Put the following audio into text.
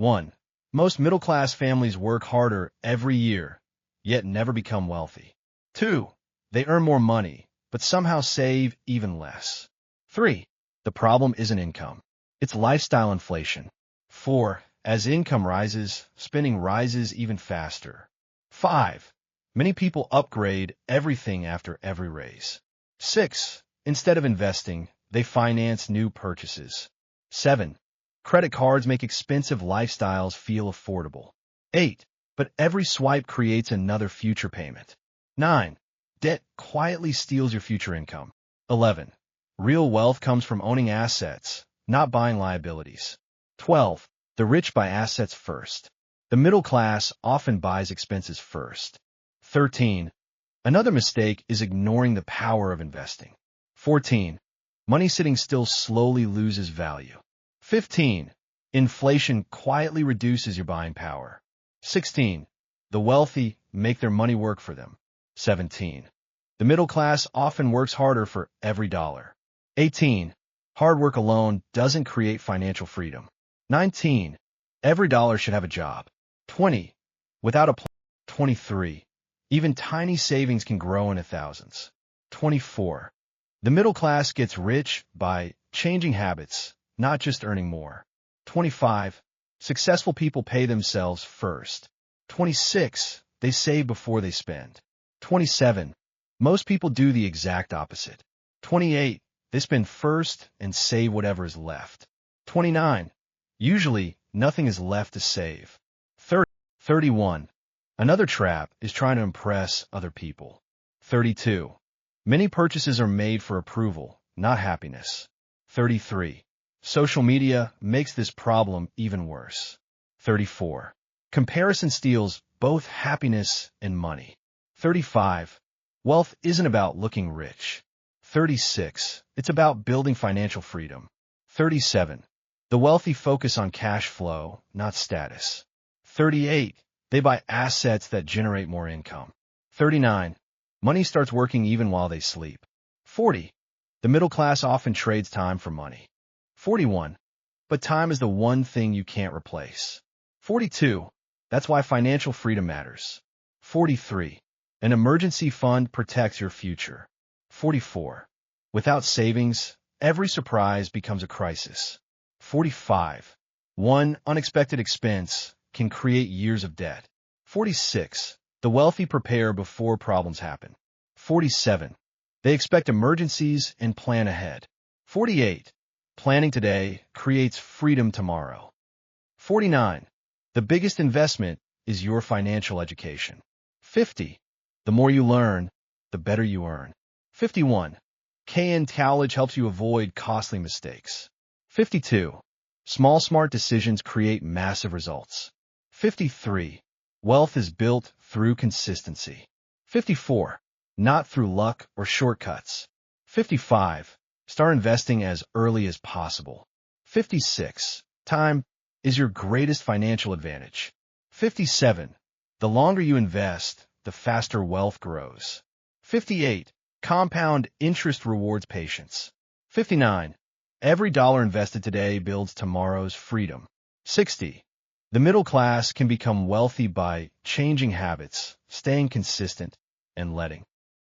1. Most middle-class families work harder every year, yet never become wealthy. 2. They earn more money, but somehow save even less. 3. The problem isn't income. It's lifestyle inflation. 4. As income rises, spending rises even faster. 5. Many people upgrade everything after every raise. 6. Instead of investing, they finance new purchases. 7. Credit cards make expensive lifestyles feel affordable. 8. But every swipe creates another future payment. 9. Debt quietly steals your future income. 11. Real wealth comes from owning assets, not buying liabilities. 12. The rich buy assets first. The middle class often buys expenses first. 13. Another mistake is ignoring the power of investing. 14. Money sitting still slowly loses value. 15. Inflation quietly reduces your buying power. 16. The wealthy make their money work for them. 17. The middle class often works harder for every dollar. 18. Hard work alone doesn't create financial freedom. 19. Every dollar should have a job. 20. Without a plan. 23. Even tiny savings can grow into thousands. 24. The middle class gets rich by changing habits, not just earning more. 25. Successful people pay themselves first. 26. They save before they spend. 27. Most people do the exact opposite. 28. They spend first and save whatever is left. 29. Usually, nothing is left to save. 30. 31. Another trap is trying to impress other people. 32. Many purchases are made for approval, not happiness. 33. Social media makes this problem even worse. 34. Comparison steals both happiness and money. 35. Wealth isn't about looking rich. 36. It's about building financial freedom. 37. The wealthy focus on cash flow, not status. 38. They buy assets that generate more income. 39. Money starts working even while they sleep. 40. The middle class often trades time for money. 41. But time is the one thing you can't replace. 42. That's why financial freedom matters. 43. An emergency fund protects your future. 44. Without savings, every surprise becomes a crisis. 45. One unexpected expense can create years of debt. 46. The wealthy prepare before problems happen. 47. They expect emergencies and plan ahead. 48. Planning today creates freedom tomorrow. 49. The biggest investment is your financial education. 50. The more you learn, the better you earn. 51. KN College helps you avoid costly mistakes. 52. Small smart decisions create massive results. 53. Wealth is built through consistency. 54. Not through luck or shortcuts. 55. Start investing as early as possible. 56. Time is your greatest financial advantage. 57. The longer you invest, the faster wealth grows. 58. Compound interest rewards patience. 59. Every dollar invested today builds tomorrow's freedom. 60. The middle class can become wealthy by changing habits, staying consistent, and letting